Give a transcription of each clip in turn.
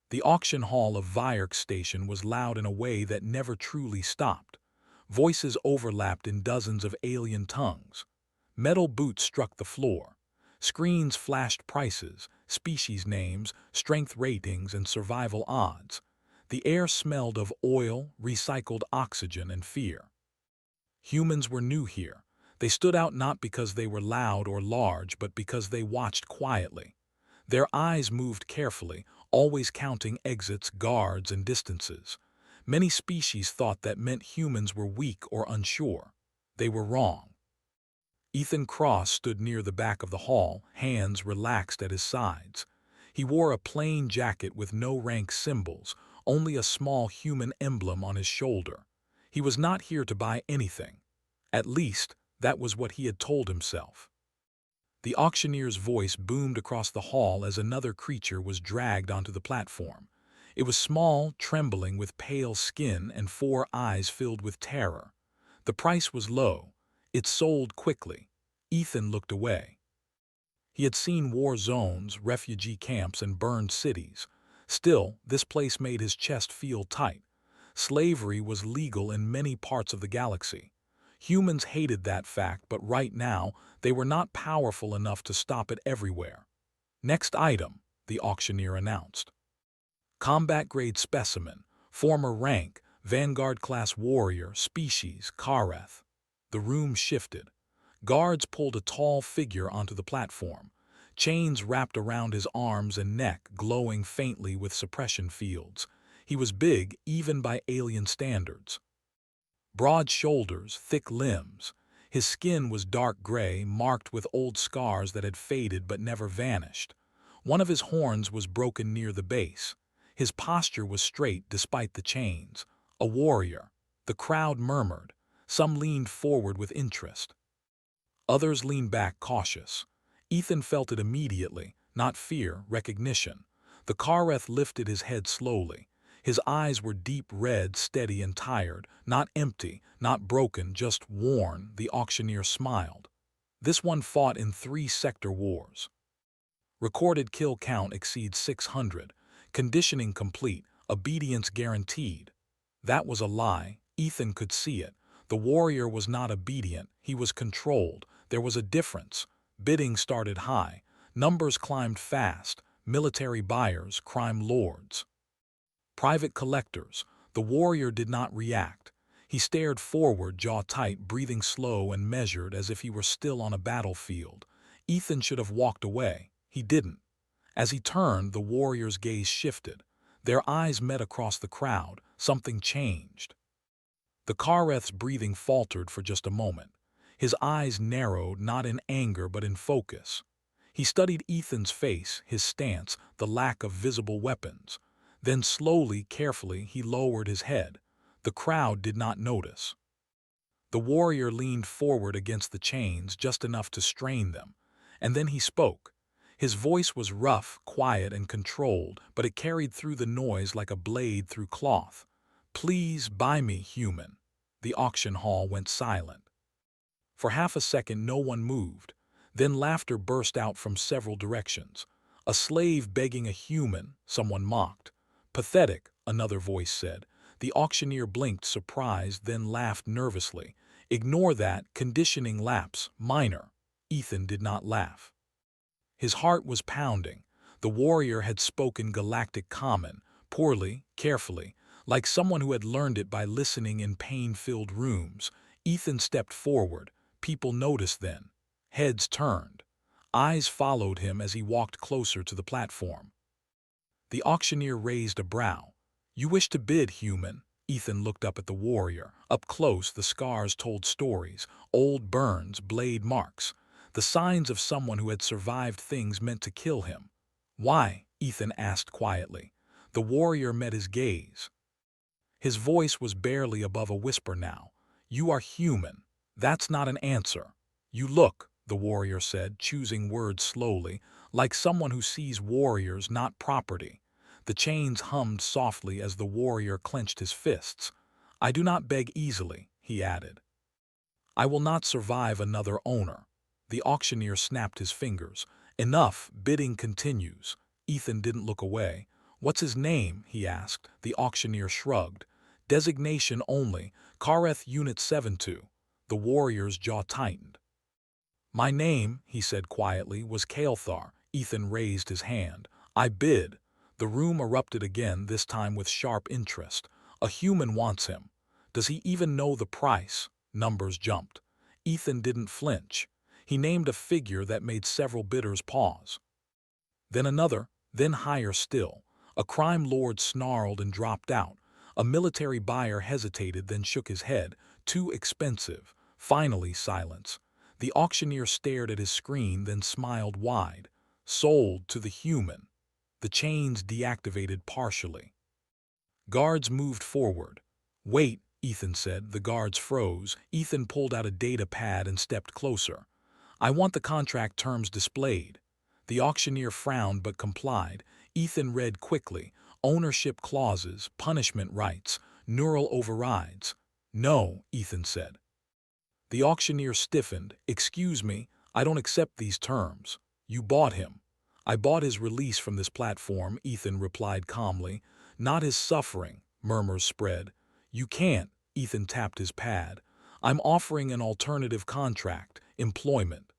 The auction hall of Vierk station was loud in a way that never truly stopped. Voices overlapped in dozens of alien tongues. Metal boots struck the floor. Screens flashed prices, species names, strength ratings, and survival odds. The air smelled of oil, recycled oxygen, and fear. Humans were new here. They stood out not because they were loud or large, but because they watched quietly. Their eyes moved carefully, always counting exits, guards, and distances. Many species thought that meant humans were weak or unsure. They were wrong. Ethan Cross stood near the back of the hall, hands relaxed at his sides. He wore a plain jacket with no rank symbols, only a small human emblem on his shoulder. He was not here to buy anything. At least, that was what he had told himself. The auctioneer's voice boomed across the hall as another creature was dragged onto the platform. It was small, trembling, with pale skin and 4 eyes filled with terror. The price was low. It sold quickly. Ethan looked away. He had seen war zones, refugee camps, and burned cities. Still, this place made his chest feel tight. Slavery was legal in many parts of the galaxy. Humans hated that fact, but right now, they were not powerful enough to stop it everywhere. Next item, the auctioneer announced. Combat-grade specimen, former rank, vanguard-class warrior, species, Kareth. The room shifted. Guards pulled a tall figure onto the platform. Chains wrapped around his arms and neck, glowing faintly with suppression fields. He was big, even by alien standards. Broad shoulders, thick limbs. His skin was dark gray, marked with old scars that had faded but never vanished. One of his horns was broken near the base. His posture was straight despite the chains. A warrior. The crowd murmured. Some leaned forward with interest. Others leaned back cautious. Ethan felt it immediately, not fear, recognition. The Kareth lifted his head slowly. His eyes were deep red, steady and tired, not empty, not broken, just worn. The auctioneer smiled. This one fought in 3 sector wars. Recorded kill count exceeds 600. Conditioning complete, obedience guaranteed. That was a lie. Ethan could see it. The warrior was not obedient, he was controlled. There was a difference. Bidding started high. Numbers climbed fast. Military buyers, crime lords. Private collectors. The warrior did not react. He stared forward, jaw tight, breathing slow and measured as if he were still on a battlefield. Ethan should have walked away. He didn't. As he turned, the warrior's gaze shifted. Their eyes met across the crowd. Something changed. The Kareth's breathing faltered for just a moment. His eyes narrowed, not in anger but in focus. He studied Ethan's face, his stance, the lack of visible weapons. Then slowly, carefully, he lowered his head. The crowd did not notice. The warrior leaned forward against the chains just enough to strain them. And then he spoke. His voice was rough, quiet, and controlled, but it carried through the noise like a blade through cloth. "Please buy me, human." The auction hall went silent. For half a second no one moved. Then laughter burst out from several directions. "A slave begging a human," someone mocked. "Pathetic," another voice said. The auctioneer blinked, surprised, then laughed nervously. "Ignore that, conditioning lapse, minor." Ethan did not laugh. His heart was pounding. The warrior had spoken galactic common, poorly, carefully, like someone who had learned it by listening in pain-filled rooms. Ethan stepped forward. People noticed then. Heads turned. Eyes followed him as he walked closer to the platform. The auctioneer raised a brow. "You wish to bid, human?" Ethan looked up at the warrior. Up close, the scars told stories. Old burns, blade marks. The signs of someone who had survived things meant to kill him. "Why?" Ethan asked quietly. The warrior met his gaze. His voice was barely above a whisper now. "You are human. That's not an answer." "You look," the warrior said, choosing words slowly, "like someone who sees warriors, not property." The chains hummed softly as the warrior clenched his fists. "I do not beg easily," he added. "I will not survive another owner." The auctioneer snapped his fingers. "Enough, bidding continues." Ethan didn't look away. "What's his name?" he asked. The auctioneer shrugged. "Designation only, Kareth Unit 72. The warrior's jaw tightened. "My name," he said quietly, "was Kael'thar." Ethan raised his hand. "I bid." The room erupted again, this time with sharp interest. "A human wants him. Does he even know the price?" Numbers jumped. Ethan didn't flinch. He named a figure that made several bidders pause. Then another, then higher still. A crime lord snarled and dropped out. A military buyer hesitated, then shook his head. Too expensive. Finally, silence. The auctioneer stared at his screen, then smiled wide. Sold to the human. The chains deactivated partially. Guards moved forward. "Wait," Ethan said. The guards froze. Ethan pulled out a data pad and stepped closer. "I want the contract terms displayed." The auctioneer frowned but complied. Ethan read quickly. Ownership clauses, punishment rights, neural overrides. "No," Ethan said. The auctioneer stiffened. "Excuse me, I don't accept these terms. You bought him." "I bought his release from this platform," Ethan replied calmly. "Not his suffering." Murmurs spread. "You can't," Ethan tapped his pad. "I'm offering an alternative contract, employment.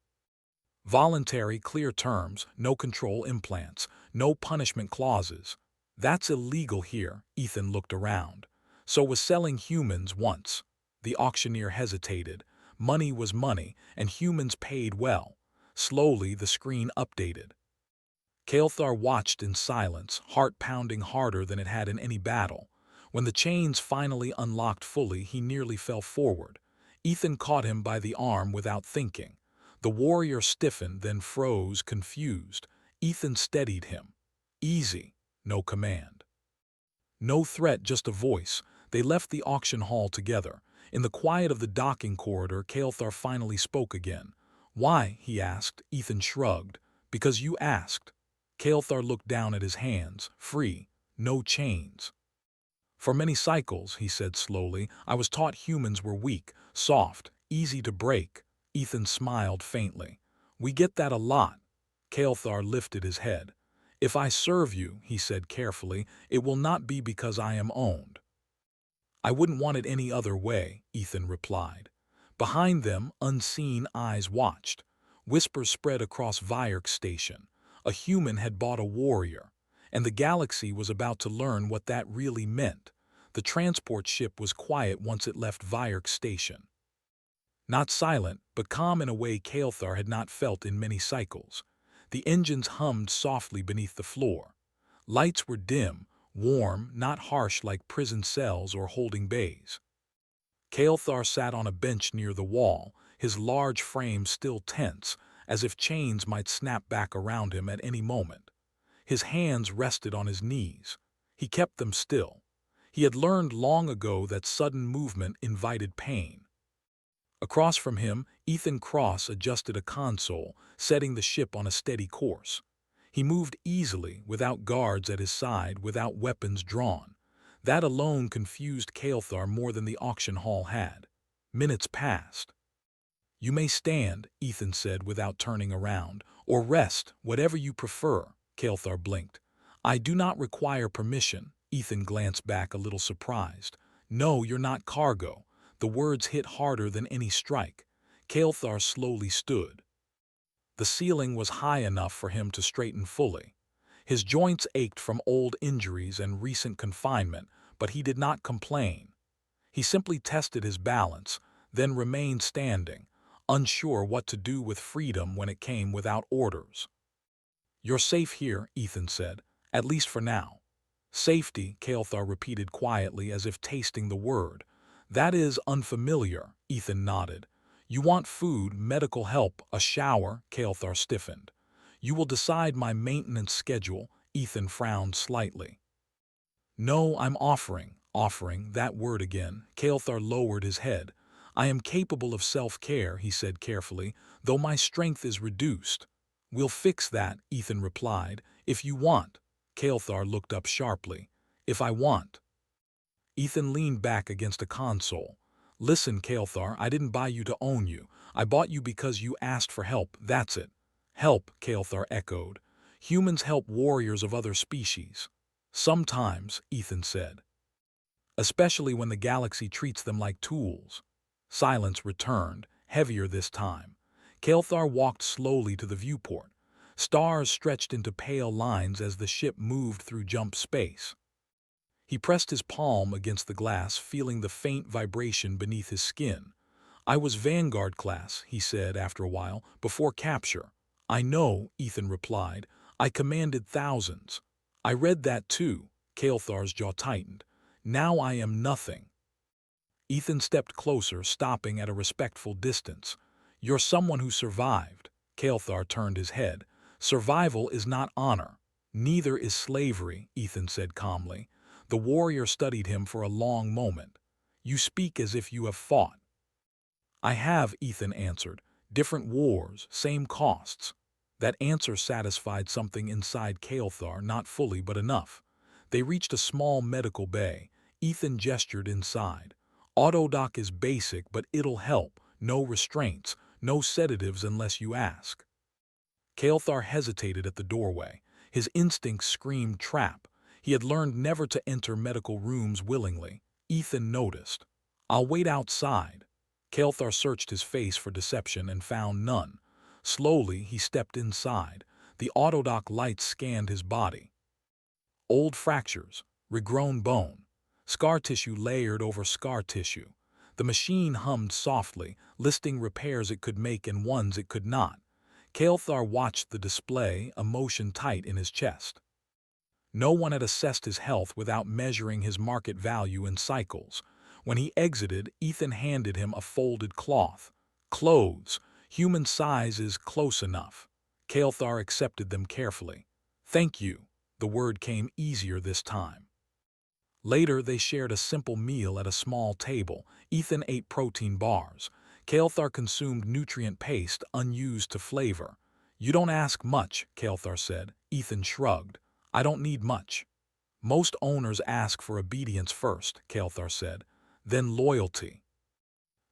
Voluntary, clear terms, no control implants, no punishment clauses." "That's illegal here," Ethan looked around. "So was selling humans once." The auctioneer hesitated. Money was money, and humans paid well. Slowly, the screen updated. Kael'thar watched in silence, heart pounding harder than it had in any battle. When the chains finally unlocked fully, he nearly fell forward. Ethan caught him by the arm without thinking. The warrior stiffened, then froze, confused. Ethan steadied him. Easy. No command. No threat, just a voice. They left the auction hall together. In the quiet of the docking corridor, Kael'thar finally spoke again. "Why?" he asked. Ethan shrugged. "Because you asked." Kael'thar looked down at his hands. Free. No chains. "For many cycles," he said slowly, "I was taught humans were weak, soft, easy to break." Ethan smiled faintly. "We get that a lot." Kael'thar lifted his head. "If I serve you," he said carefully, "it will not be because I am owned." "I wouldn't want it any other way," Ethan replied. Behind them, unseen eyes watched. Whispers spread across Vyerk Station. A human had bought a warrior, and the galaxy was about to learn what that really meant. The transport ship was quiet once it left Vyerk Station. Not silent, but calm in a way Kael'thar had not felt in many cycles. The engines hummed softly beneath the floor. Lights were dim, warm, not harsh like prison cells or holding bays. Kael'thar sat on a bench near the wall, his large frame still tense, as if chains might snap back around him at any moment. His hands rested on his knees. He kept them still. He had learned long ago that sudden movement invited pain. Across from him, Ethan Cross adjusted a console, setting the ship on a steady course. He moved easily, without guards at his side, without weapons drawn. That alone confused Kael'thar more than the auction hall had. Minutes passed. "You may stand," Ethan said without turning around, "or rest, whatever you prefer." Kael'thar blinked. "I do not require permission." Ethan glanced back a little surprised. "No, you're not cargo." The words hit harder than any strike. Kael'thar slowly stood. The ceiling was high enough for him to straighten fully. His joints ached from old injuries and recent confinement, but he did not complain. He simply tested his balance, then remained standing, unsure what to do with freedom when it came without orders. "You're safe here," Ethan said, "at least for now." "Safety," Kael'thar repeated quietly as if tasting the word. "That is unfamiliar," Ethan nodded. "You want food, medical help, a shower," Kael'thar stiffened. "You will decide my maintenance schedule," Ethan frowned slightly. "No, I'm offering," that word again. Kael'thar lowered his head. "I am capable of self-care," he said carefully, "though my strength is reduced." "We'll fix that," Ethan replied, "if you want." Kael'thar looked up sharply. "If I want." Ethan leaned back against a console. "Listen, Kael'thar, I didn't buy you to own you. I bought you because you asked for help, that's it." "Help," Kael'thar echoed. "Humans help warriors of other species." Sometimes, Ethan said. Especially when the galaxy treats them like tools. Silence returned, heavier this time. Kael'thar walked slowly to the viewport. Stars stretched into pale lines as the ship moved through jump space. He pressed his palm against the glass, feeling the faint vibration beneath his skin. I was Vanguard class, he said after a while, before capture. I know, Ethan replied. I commanded thousands. I read that too. Kael'thar's jaw tightened. Now I am nothing. Ethan stepped closer, stopping at a respectful distance. You're someone who survived. Kael'thar turned his head. Survival is not honor. Neither is slavery, Ethan said calmly. The warrior studied him for a long moment. You speak as if you have fought. I have, Ethan answered. Different wars, same costs. That answer satisfied something inside Kael'thar, not fully but enough. They reached a small medical bay. Ethan gestured inside. Autodoc is basic, but it'll help. No restraints, no sedatives unless you ask. Kael'thar hesitated at the doorway. His instincts screamed trap. He had learned never to enter medical rooms willingly. Ethan noticed. I'll wait outside. Kael'thar searched his face for deception and found none. Slowly, he stepped inside. The autodoc lights scanned his body. Old fractures, regrown bone, scar tissue layered over scar tissue. The machine hummed softly, listing repairs it could make and ones it could not. Kael'thar watched the display, emotion tight in his chest. No one had assessed his health without measuring his market value in cycles. When he exited, Ethan handed him a folded cloth. Clothes, human size is close enough. Kael'thar accepted them carefully. Thank you. The word came easier this time. Later, they shared a simple meal at a small table. Ethan ate protein bars. Kael'thar consumed nutrient paste unused to flavor. You don't ask much, Kael'thar said. Ethan shrugged. I don't need much. Most owners ask for obedience first, Kael'thar said. Then loyalty.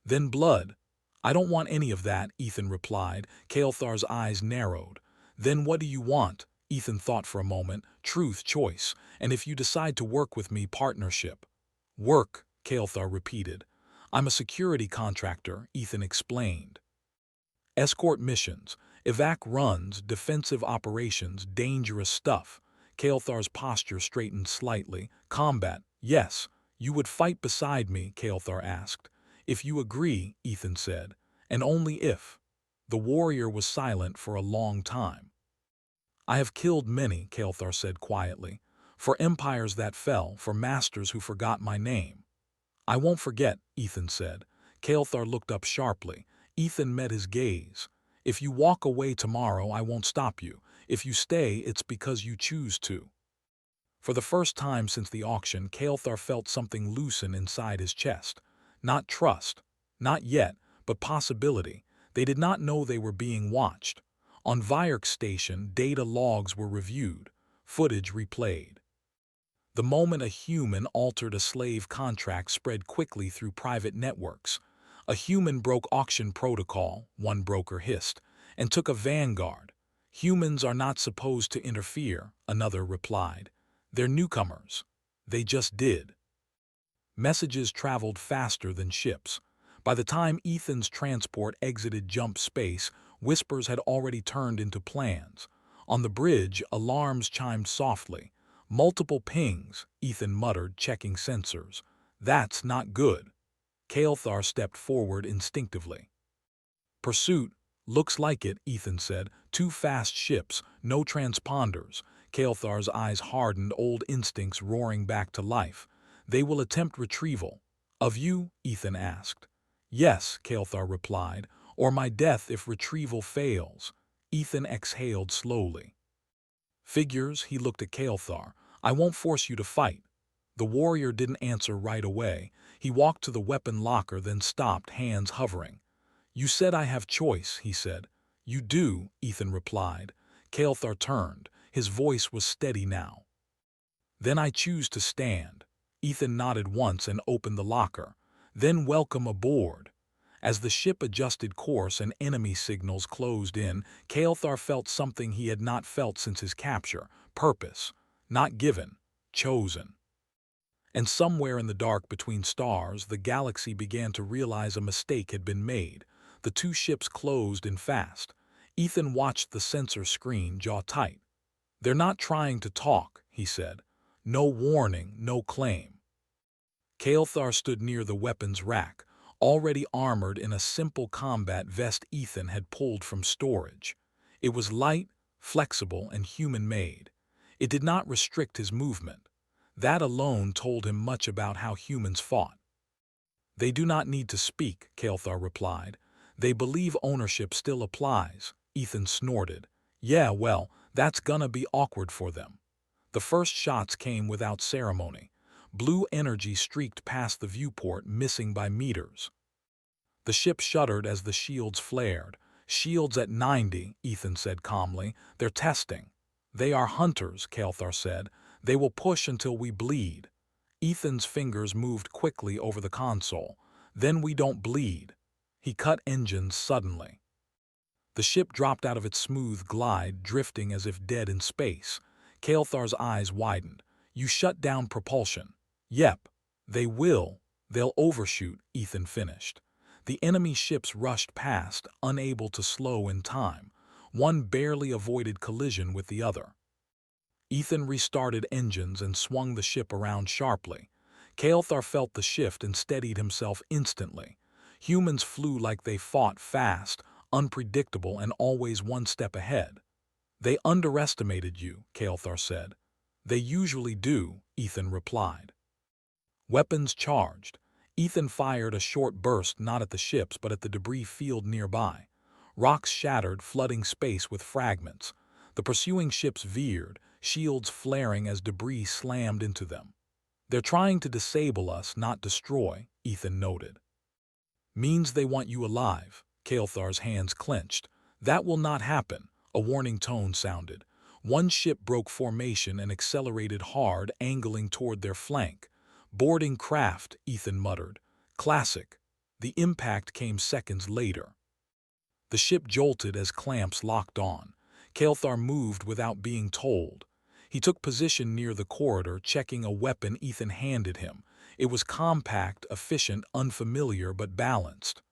Then blood. I don't want any of that, Ethan replied. Kael'thar's eyes narrowed. Then what do you want? Ethan thought for a moment. Truth, choice. And if you decide to work with me, partnership. Work, Kael'thar repeated. I'm a security contractor, Ethan explained. Escort missions, evac runs, defensive operations, dangerous stuff. Kael'thar's posture straightened slightly. Combat, yes. You would fight beside me, Kael'thar asked. If you agree, Ethan said. And only if. The warrior was silent for a long time. I have killed many, Kael'thar said quietly. For empires that fell, for masters who forgot my name. I won't forget, Ethan said. Kael'thar looked up sharply. Ethan met his gaze. If you walk away tomorrow, I won't stop you. If you stay, it's because you choose to. For the first time since the auction, Kael'thar felt something loosen inside his chest. Not trust. Not yet, but possibility. They did not know they were being watched. On Vierk's station, data logs were reviewed, footage replayed. The moment a human altered a slave contract spread quickly through private networks. A human broke auction protocol, one broker hissed, and took a vanguard. Humans are not supposed to interfere, another replied. They're newcomers. They just did. Messages traveled faster than ships. By the time Ethan's transport exited jump space, whispers had already turned into plans. On the bridge, alarms chimed softly. Multiple pings, Ethan muttered, checking sensors. That's not good. Kael'thar stepped forward instinctively. Pursuit, looks like it, Ethan said. 2 fast ships, no transponders. Kael'thar's eyes hardened, old instincts roaring back to life. They will attempt retrieval. Of you? Ethan asked. Yes, Kael'thar replied, or my death if retrieval fails. Ethan exhaled slowly. Figures, he looked at Kael'thar. I won't force you to fight. The warrior didn't answer right away. He walked to the weapon locker, then stopped, hands hovering. You said I have choice, he said. You do, Ethan replied. Kael'thar turned. His voice was steady now. Then I choose to stand. Ethan nodded once and opened the locker. Then welcome aboard. As the ship adjusted course and enemy signals closed in, Kael'thar felt something he had not felt since his capture. Purpose. Not given. chosen. And somewhere in the dark between stars, the galaxy began to realize a mistake had been made. The two ships closed in fast. Ethan watched the sensor screen, jaw tight. "They're not trying to talk," he said. "No warning, no claim." Kael'thar stood near the weapons rack, already armored in a simple combat vest Ethan had pulled from storage. It was light, flexible, and human-made. It did not restrict his movement. That alone told him much about how humans fought. "They do not need to speak," Kael'thar replied. "They believe ownership still applies." Ethan snorted. "Yeah, well, that's gonna be awkward for them." The first shots came without ceremony. Blue energy streaked past the viewport, missing by meters. The ship shuddered as the shields flared. "Shields at 90, Ethan said calmly. "They're testing." "They are hunters," Kael'thar said. "They will push until we bleed." Ethan's fingers moved quickly over the console. "Then we don't bleed." He cut engines suddenly. The ship dropped out of its smooth glide, drifting as if dead in space. Kael'thar's eyes widened. "You shut down propulsion." "Yep. They will. They'll overshoot," Ethan finished. The enemy ships rushed past, unable to slow in time. One barely avoided collision with the other. Ethan restarted engines and swung the ship around sharply. Kael'thar felt the shift and steadied himself instantly. Humans flew like they fought, fast, unpredictable, and always one step ahead. "They underestimated you," Kael'thar said. "They usually do," Ethan replied. Weapons charged. Ethan fired a short burst not at the ships but at the debris field nearby. Rocks shattered, flooding space with fragments. The pursuing ships veered, shields flaring as debris slammed into them. "They're trying to disable us, not destroy," Ethan noted. "Means they want you alive." Kael'thar's hands clenched. "That will not happen," a warning tone sounded. One ship broke formation and accelerated hard, angling toward their flank. "Boarding craft," Ethan muttered. "Classic." The impact came seconds later. The ship jolted as clamps locked on. Kael'thar moved without being told. He took position near the corridor, checking a weapon Ethan handed him. It was compact, efficient, unfamiliar, but balanced.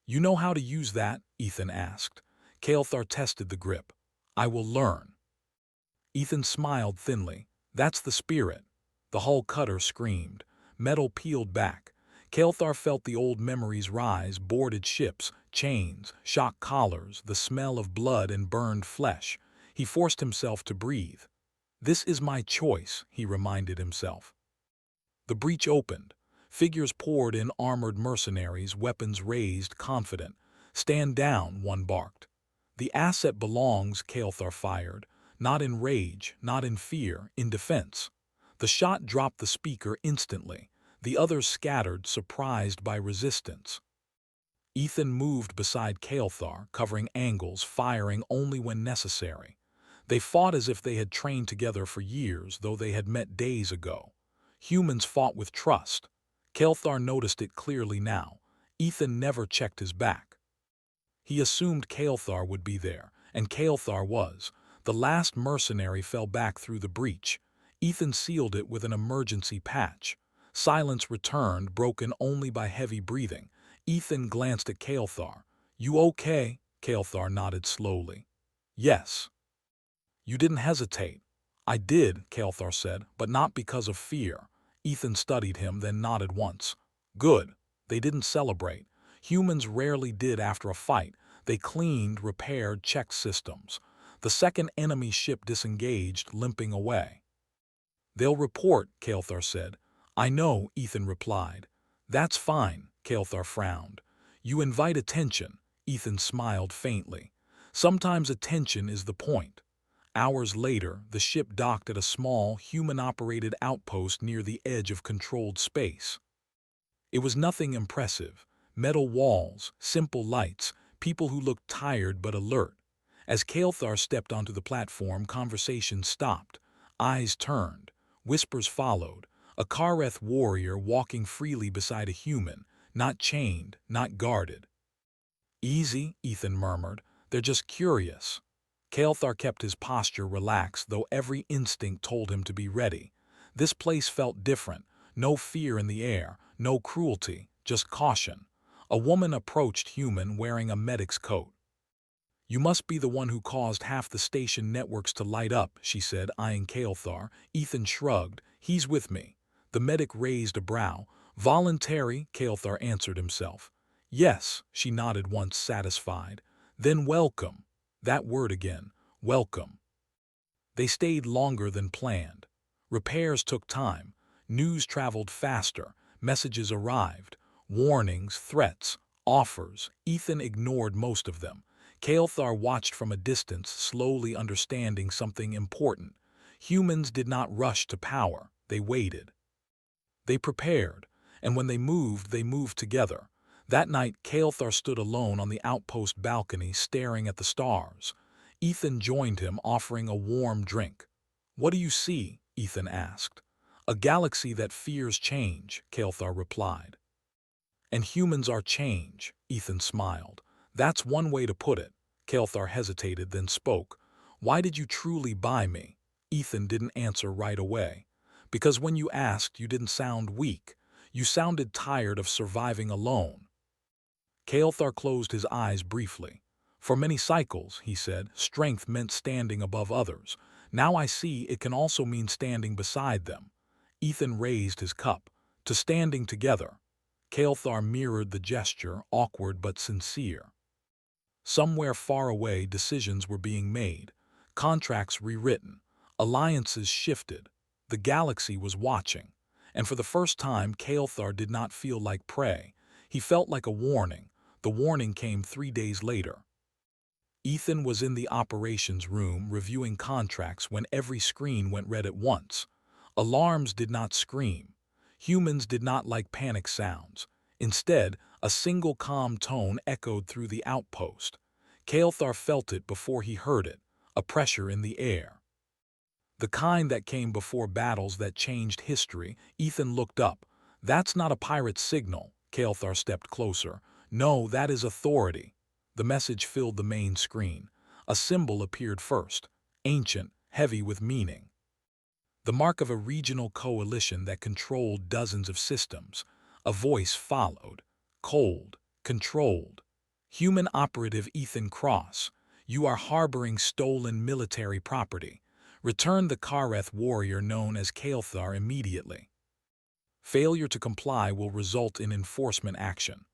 "You know how to use that?" Ethan asked. Kael'thar tested the grip. "I will learn." Ethan smiled thinly. "That's the spirit." The hull cutter screamed. Metal peeled back. Kael'thar felt the old memories rise: boarded ships, chains, shock collars, the smell of blood and burned flesh. He forced himself to breathe. "This is my choice," he reminded himself. The breach opened. Figures poured in, armored mercenaries, weapons raised, confident. "Stand down," one barked. "The asset belongs," Kael'thar fired. Not in rage, not in fear, in defense. The shot dropped the speaker instantly. The others scattered, surprised by resistance. Ethan moved beside Kael'thar, covering angles, firing only when necessary. They fought as if they had trained together for years, though they had met days ago. Humans fought with trust. Kael'thar noticed it clearly now. Ethan never checked his back. He assumed Kael'thar would be there, and Kael'thar was. The last mercenary fell back through the breach. Ethan sealed it with an emergency patch. Silence returned, broken only by heavy breathing. Ethan glanced at Kael'thar. "You okay?" Kael'thar nodded slowly. "Yes." "You didn't hesitate." "I did," Kael'thar said, "but not because of fear." Ethan studied him, then nodded once. "Good." They didn't celebrate. Humans rarely did after a fight. They cleaned, repaired, checked systems. The second enemy ship disengaged, limping away. "They'll report," Kael'thar said. "I know," Ethan replied. "That's fine," Kael'thar frowned. "You invite attention." Ethan smiled faintly. "Sometimes attention is the point." Hours later, the ship docked at a small, human-operated outpost near the edge of controlled space. It was nothing impressive. Metal walls, simple lights, people who looked tired but alert. As Kael'thar stepped onto the platform, conversation stopped. Eyes turned. Whispers followed. A Kareth warrior walking freely beside a human, not chained, not guarded. "Easy," Ethan murmured. "They're just curious." Kael'thar kept his posture relaxed, though every instinct told him to be ready. This place felt different. No fear in the air, no cruelty, just caution. A woman approached Human wearing a medic's coat. "You must be the one who caused half the station networks to light up," she said, eyeing Kael'thar. Ethan shrugged. "He's with me." The medic raised a brow. "Voluntary," Kael'thar answered himself. "Yes," she nodded once satisfied. "Then welcome." That word again. Welcome. They stayed longer than planned. Repairs took time. News traveled faster. Messages arrived. Warnings, threats, offers. Ethan ignored most of them. Kael'thar watched from a distance, slowly understanding something important. Humans did not rush to power. They waited. They prepared, and when they moved together. That night, Kael'thar stood alone on the outpost balcony, staring at the stars. Ethan joined him, offering a warm drink. "What do you see?" Ethan asked. "A galaxy that fears change," Kael'thar replied. "And humans are change," Ethan smiled. "That's one way to put it." Kael'thar hesitated, then spoke. "Why did you truly buy me?" Ethan didn't answer right away. "Because when you asked, you didn't sound weak. You sounded tired of surviving alone." Kael'thar closed his eyes briefly. "For many cycles," he said, "strength meant standing above others. Now I see it can also mean standing beside them." Ethan raised his cup. "To standing together." Kael'thar mirrored the gesture, awkward but sincere. Somewhere far away, decisions were being made, contracts rewritten, alliances shifted. The galaxy was watching, and for the first time, Kael'thar did not feel like prey. He felt like a warning. The warning came 3 days later. Ethan was in the operations room reviewing contracts when every screen went red at once. Alarms did not scream. Humans did not like panic sounds. Instead, a single calm tone echoed through the outpost. Kael'thar felt it before he heard it, a pressure in the air. The kind that came before battles that changed history. Ethan looked up. "That's not a pirate's signal." Kael'thar stepped closer. "No, that is authority." The message filled the main screen. A symbol appeared first, ancient, heavy with meaning. The mark of a regional coalition that controlled dozens of systems. A voice followed. Cold, controlled. "Human operative Ethan Cross, you are harboring stolen military property. Return the Kareth warrior known as Kael'thar immediately. Failure to comply will result in enforcement action."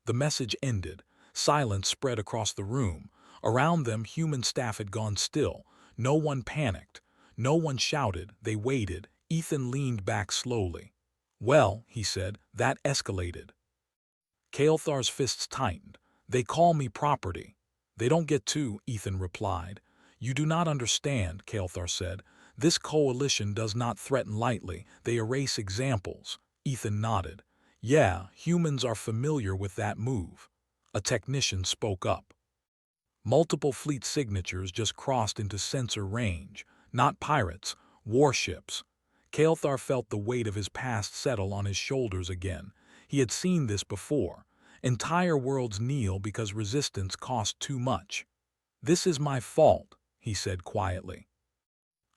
The message ended. Silence spread across the room. Around them, human staff had gone still. No one panicked. No one shouted. They waited. Ethan leaned back slowly. "Well," he said, "that escalated." Kael'thar's fists tightened. "They call me property." "They don't get to," Ethan replied. "You do not understand," Kael'thar said. "This coalition does not threaten lightly. They erase examples." Ethan nodded. "Yeah, humans are familiar with that move." A technician spoke up. Multiple fleet signatures just crossed into sensor range. Not pirates, warships. Kael'thar felt the weight of his past settle on his shoulders again. He had seen this before. Entire worlds kneel because resistance cost too much. "This is my fault," he said quietly.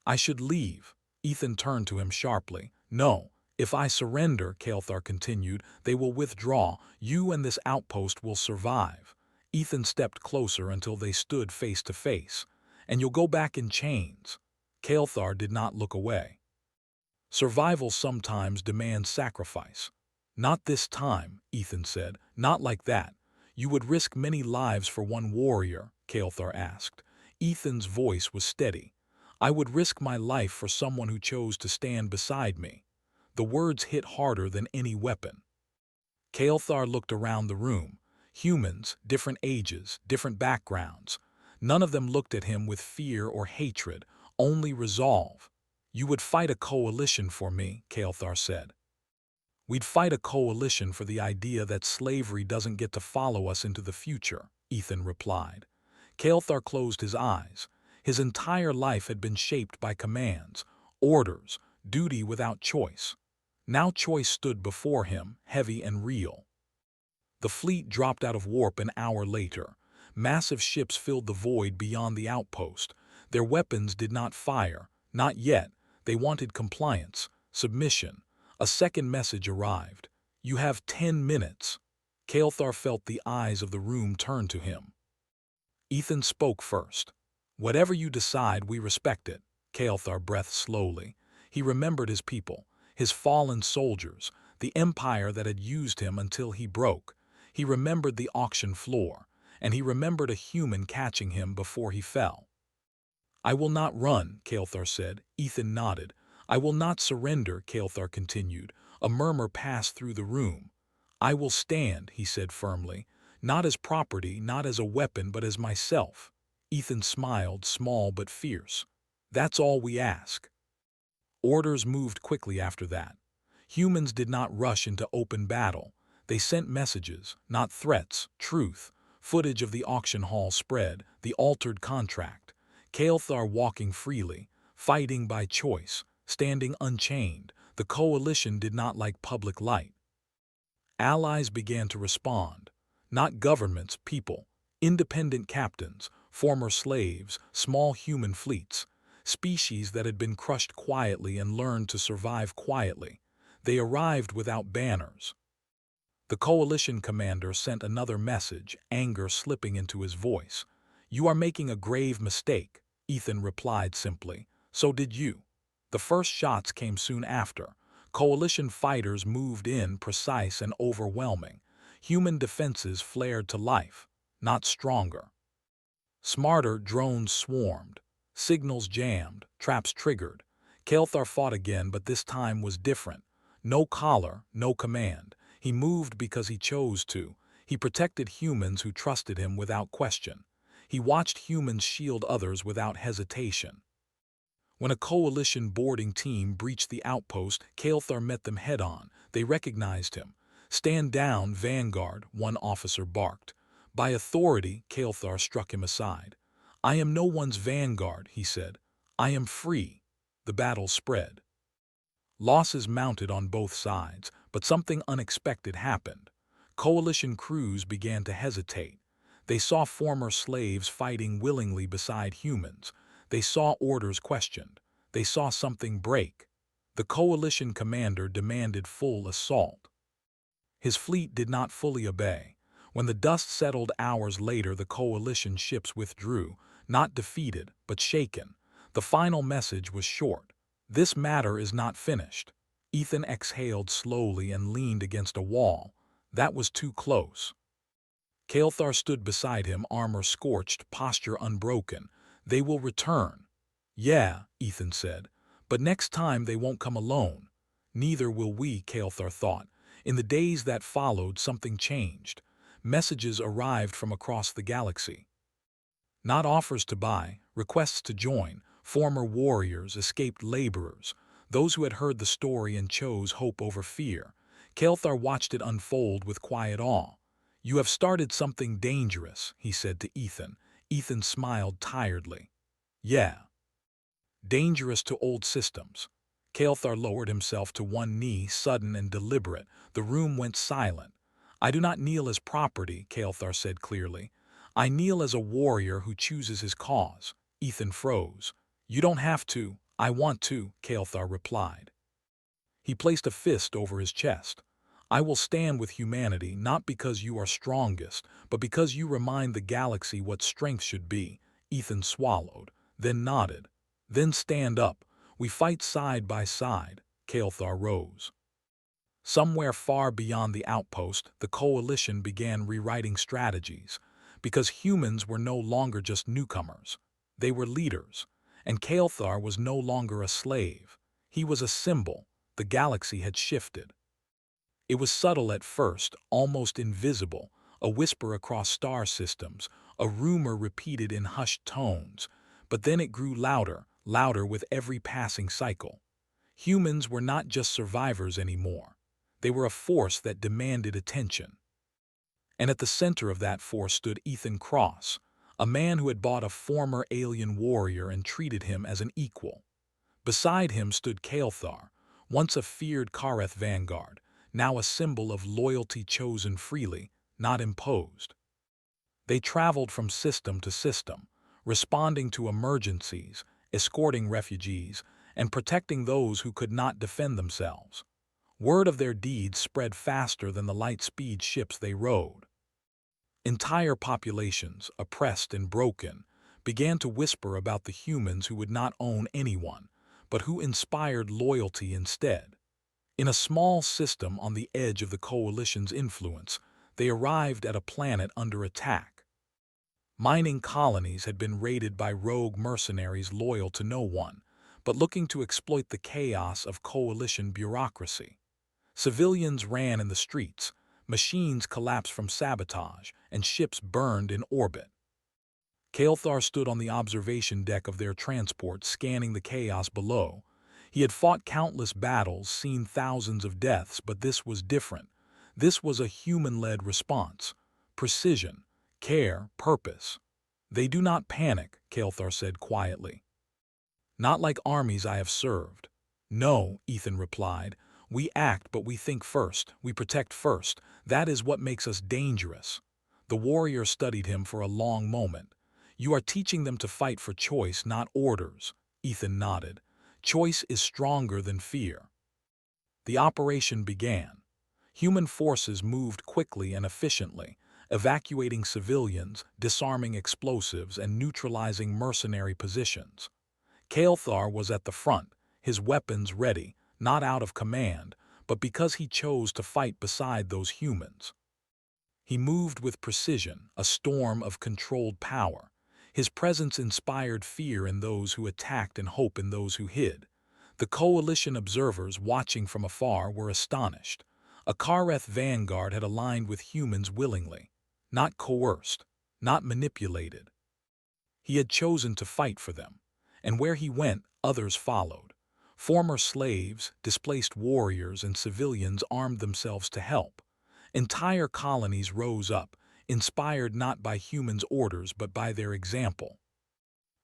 "I should leave." Ethan turned to him sharply. "No. If I surrender," Kael'thar continued, "they will withdraw. You and this outpost will survive." Ethan stepped closer until they stood face to face. "And you'll go back in chains." Kael'thar did not look away. "Survival sometimes demands sacrifice." "Not this time," Ethan said. "Not like that." "You would risk many lives for one warrior?" Kael'thar asked. Ethan's voice was steady. "I would risk my life for someone who chose to stand beside me." The words hit harder than any weapon. Kael'thar looked around the room. Humans, different ages, different backgrounds. None of them looked at him with fear or hatred, only resolve. "You would fight a coalition for me," Kael'thar said. "We'd fight a coalition for the idea that slavery doesn't get to follow us into the future," Ethan replied. Kael'thar closed his eyes. His entire life had been shaped by commands, orders, duty without choice. Now choice stood before him, heavy and real. The fleet dropped out of warp an hour later. Massive ships filled the void beyond the outpost. Their weapons did not fire. Not yet. They wanted compliance. Submission. A second message arrived. You have 10 minutes. Kael'thar felt the eyes of the room turn to him. Ethan spoke first. Whatever you decide, we respect it. Kael'thar breathed slowly. He remembered his people, his fallen soldiers, the empire that had used him until he broke. He remembered the auction floor, and he remembered a human catching him before he fell. I will not run, Kael'thar said. Ethan nodded. I will not surrender, Kael'thar continued. A murmur passed through the room. I will stand, he said firmly, not as property, not as a weapon, but as myself. Ethan smiled, small but fierce. That's all we ask. Orders moved quickly after that. Humans did not rush into open battle. They sent messages, not threats, truth. Footage of the auction hall spread, the altered contract. Kael'thar walking freely, fighting by choice, standing unchained. The coalition did not like public light. Allies began to respond. Not governments, people. Independent captains, former slaves, small human fleets. Species that had been crushed quietly and learned to survive quietly. They arrived without banners. The coalition commander sent another message, anger slipping into his voice. You are making a grave mistake, Ethan replied simply. So did you. The first shots came soon after. Coalition fighters moved in, precise and overwhelming. Human defenses flared to life, not stronger. Smarter drones swarmed. Signals jammed, traps triggered. Kael'thar fought again, but this time was different. No collar, no command. He moved because he chose to. He protected humans who trusted him without question. He watched humans shield others without hesitation. When a coalition boarding team breached the outpost, Kael'thar met them head-on. They recognized him. Stand down, vanguard, one officer barked. By authority, Kael'thar struck him aside. I am no one's vanguard, he said. I am free. The battle spread. Losses mounted on both sides, but something unexpected happened. Coalition crews began to hesitate. They saw former slaves fighting willingly beside humans. They saw orders questioned. They saw something break. The coalition commander demanded full assault. His fleet did not fully obey. When the dust settled hours later, the coalition ships withdrew, not defeated, but shaken. The final message was short. This matter is not finished. Ethan exhaled slowly and leaned against a wall. That was too close. Kael'thar stood beside him, armor scorched, posture unbroken. They will return. Yeah, Ethan said, but next time they won't come alone. Neither will we, Kael'thar thought. In the days that followed, something changed. Messages arrived from across the galaxy. Not offers to buy, requests to join, former warriors, escaped laborers, those who had heard the story and chose hope over fear. Kael'thar watched it unfold with quiet awe. You have started something dangerous, he said to Ethan. Ethan smiled tiredly. Yeah. Dangerous to old systems. Kael'thar lowered himself to one knee, sudden and deliberate. The room went silent. I do not kneel as property, Kael'thar said clearly. I kneel as a warrior who chooses his cause. Ethan froze. You don't have to. I want to, Kael'thar replied. He placed a fist over his chest. I will stand with humanity, not because you are strongest, but because you remind the galaxy what strength should be. Ethan swallowed, then nodded. Then stand up. We fight side by side. Kael'thar rose. Somewhere far beyond the outpost, the coalition began rewriting strategies, because humans were no longer just newcomers. They were leaders, and Kael'thar was no longer a slave. He was a symbol. The galaxy had shifted. It was subtle at first, almost invisible, a whisper across star systems, a rumor repeated in hushed tones, but then it grew louder, louder with every passing cycle. Humans were not just survivors anymore. They were a force that demanded attention. And at the center of that force stood Ethan Cross, a man who had bought a former alien warrior and treated him as an equal. Beside him stood Kael'thar, once a feared Kareth vanguard, now a symbol of loyalty chosen freely, not imposed. They traveled from system to system, responding to emergencies, escorting refugees, and protecting those who could not defend themselves. Word of their deeds spread faster than the light-speed ships they rode. Entire populations, oppressed and broken, began to whisper about the humans who would not own anyone, but who inspired loyalty instead. In a small system on the edge of the coalition's influence, they arrived at a planet under attack. Mining colonies had been raided by rogue mercenaries loyal to no one, but looking to exploit the chaos of coalition bureaucracy. Civilians ran in the streets, machines collapsed from sabotage, and ships burned in orbit. Kael'thar stood on the observation deck of their transport, scanning the chaos below. He had fought countless battles, seen thousands of deaths, but this was different. This was a human-led response. Precision, care, purpose. "They do not panic," Kael'thar said quietly. "Not like armies I have served." "No," Ethan replied. "We act, but we think first. We protect first. That is what makes us dangerous." The warrior studied him for a long moment. "You are teaching them to fight for choice, not orders." Ethan nodded. "Choice is stronger than fear." The operation began. Human forces moved quickly and efficiently, evacuating civilians, disarming explosives, and neutralizing mercenary positions. Kael'thar was at the front, his weapons ready, not out of command, but because he chose to fight beside those humans. He moved with precision, a storm of controlled power. His presence inspired fear in those who attacked and hope in those who hid. The coalition observers watching from afar were astonished. A Kareth vanguard had aligned with humans willingly, not coerced, not manipulated. He had chosen to fight for them, and where he went, others followed. Former slaves, displaced warriors, and civilians armed themselves to help. Entire colonies rose up, inspired not by humans' orders but by their example.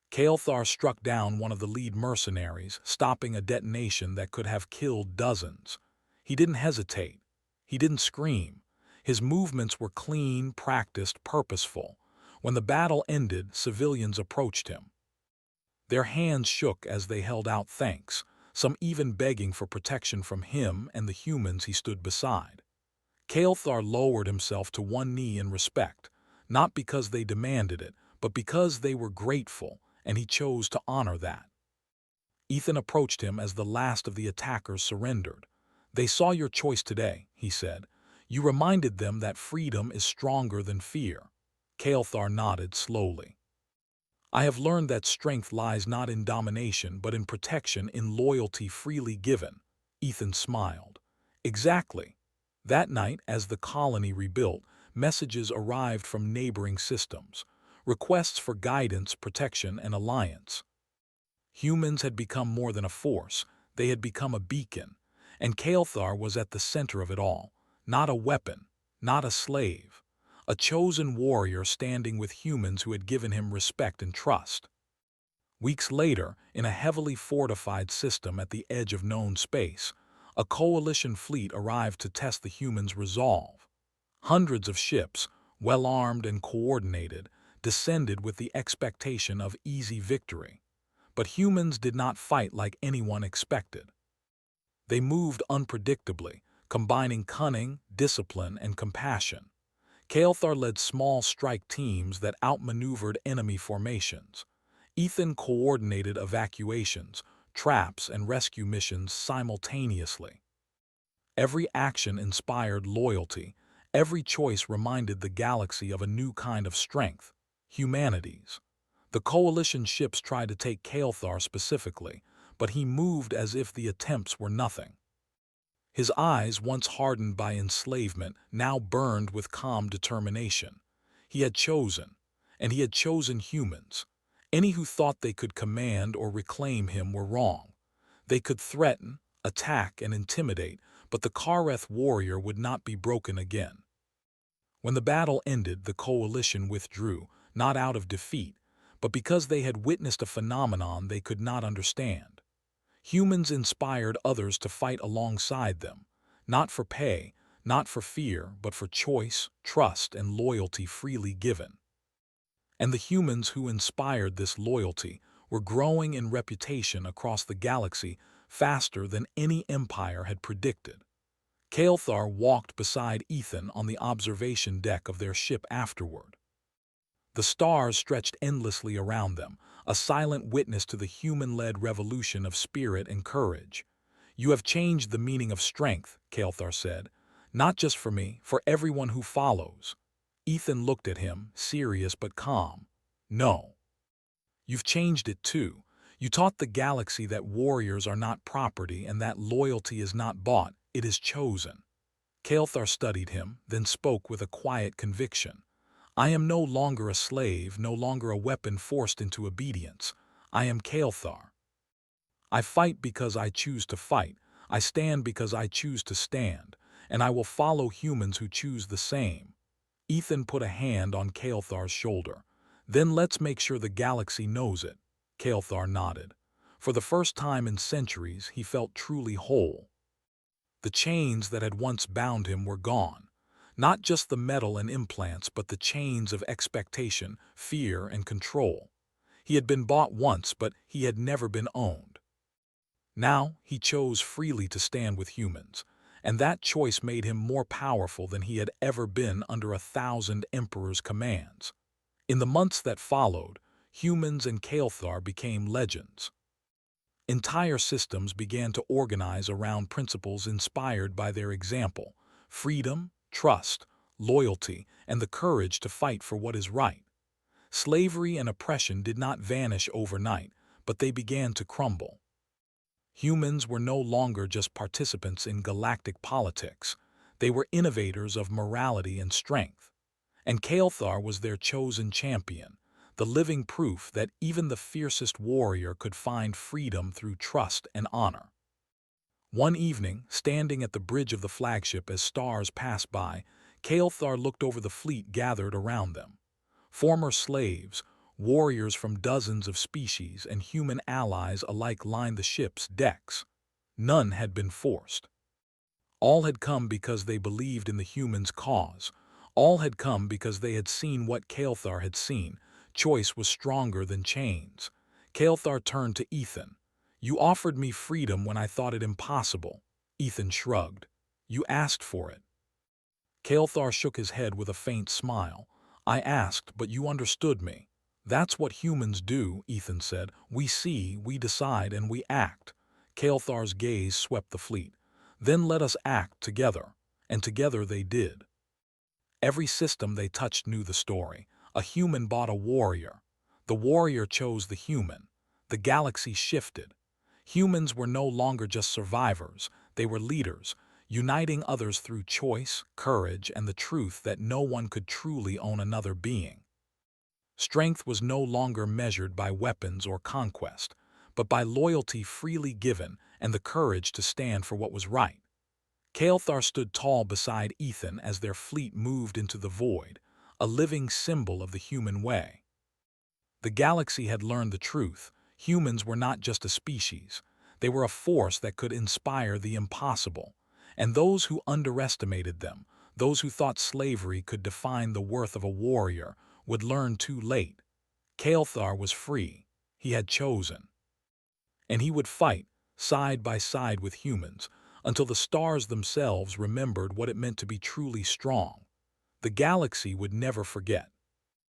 Kael'thar struck down one of the lead mercenaries, stopping a detonation that could have killed dozens. He didn't hesitate. He didn't scream. His movements were clean, practiced, purposeful. When the battle ended, civilians approached him. Their hands shook as they held out thanks, some even begging for protection from him and the humans he stood beside. Kael'thar lowered himself to one knee in respect, not because they demanded it, but because they were grateful, and he chose to honor that. Ethan approached him as the last of the attackers surrendered. "They saw your choice today," he said. "You reminded them that freedom is stronger than fear." Kael'thar nodded slowly. "I have learned that strength lies not in domination but in protection, in loyalty freely given." Ethan smiled. "Exactly." That night, as the colony rebuilt, messages arrived from neighboring systems, requests for guidance, protection, and alliance. Humans had become more than a force, they had become a beacon, and Kael'thar was at the center of it all, not a weapon, not a slave, a chosen warrior standing with humans who had given him respect and trust. Weeks later, in a heavily fortified system at the edge of known space, a coalition fleet arrived to test the humans' resolve. Hundreds of ships, well-armed and coordinated, descended with the expectation of easy victory. But humans did not fight like anyone expected. They moved unpredictably, combining cunning, discipline, and compassion. Kael'thar led small strike teams that outmaneuvered enemy formations. Ethan coordinated evacuations, traps, and rescue missions simultaneously. Every action inspired loyalty. Every choice reminded the galaxy of a new kind of strength, humanity's. The coalition ships tried to take Kael'thar specifically, but he moved as if the attempts were nothing. His eyes, once hardened by enslavement, now burned with calm determination. He had chosen, and he had chosen humans. Any who thought they could command or reclaim him were wrong. They could threaten, attack, and intimidate, but the Kareth warrior would not be broken again. When the battle ended, the coalition withdrew, not out of defeat, but because they had witnessed a phenomenon they could not understand. Humans inspired others to fight alongside them, not for pay, not for fear, but for choice, trust, and loyalty freely given. And the humans who inspired this loyalty were growing in reputation across the galaxy faster than any empire had predicted. Kael'thar walked beside Ethan on the observation deck of their ship afterward. The stars stretched endlessly around them, a silent witness to the human-led revolution of spirit and courage. "You have changed the meaning of strength," Kael'thar said. "Not just for me, for everyone who follows." Ethan looked at him, serious but calm. "No. You've changed it too. You taught the galaxy that warriors are not property and that loyalty is not bought, it is chosen." Kael'thar studied him, then spoke with a quiet conviction. "I am no longer a slave, no longer a weapon forced into obedience. I am Kael'thar. I fight because I choose to fight, I stand because I choose to stand, and I will follow humans who choose the same." Ethan put a hand on Kael'thar's shoulder. "Then let's make sure the galaxy knows it." Kael'thar nodded. For the first time in centuries, he felt truly whole. The chains that had once bound him were gone. Not just the metal and implants, but the chains of expectation, fear, and control. He had been bought once, but he had never been owned. Now he chose freely to stand with humans, and that choice made him more powerful than he had ever been under 1,000 emperors' commands. In the months that followed, humans and Kael'thar became legends. Entire systems began to organize around principles inspired by their example: freedom, trust, loyalty, and the courage to fight for what is right. Slavery and oppression did not vanish overnight, but they began to crumble. Humans were no longer just participants in galactic politics. They were innovators of morality and strength. And Kael'thar was their chosen champion, the living proof that even the fiercest warrior could find freedom through trust and honor. One evening, standing at the bridge of the flagship as stars passed by, Kael'thar looked over the fleet gathered around them. Former slaves, warriors from dozens of species, and human allies alike lined the ship's decks. None had been forced. All had come because they believed in the humans' cause. All had come because they had seen what Kael'thar had seen. Choice was stronger than chains. Kael'thar turned to Ethan. "You offered me freedom when I thought it impossible." Ethan shrugged. "You asked for it." Kael'thar shook his head with a faint smile. "I asked, but you understood me." "That's what humans do," Ethan said. "We see, we decide, and we act." Kael'thar's gaze swept the fleet. "Then let us act together." And together they did. Every system they touched knew the story. A human bought a warrior. The warrior chose the human. The galaxy shifted. Humans were no longer just survivors. They were leaders, uniting others through choice, courage, and the truth that no one could truly own another being. Strength was no longer measured by weapons or conquest, but by loyalty freely given and the courage to stand for what was right. Kael'thar stood tall beside Ethan as their fleet moved into the void, a living symbol of the human way. The galaxy had learned the truth. Humans were not just a species. They were a force that could inspire the impossible. And those who underestimated them, those who thought slavery could define the worth of a warrior, would learn too late. Kael'thar was free. He had chosen. And he would fight, side by side with humans, until the stars themselves remembered what it meant to be truly strong. The galaxy would never forget.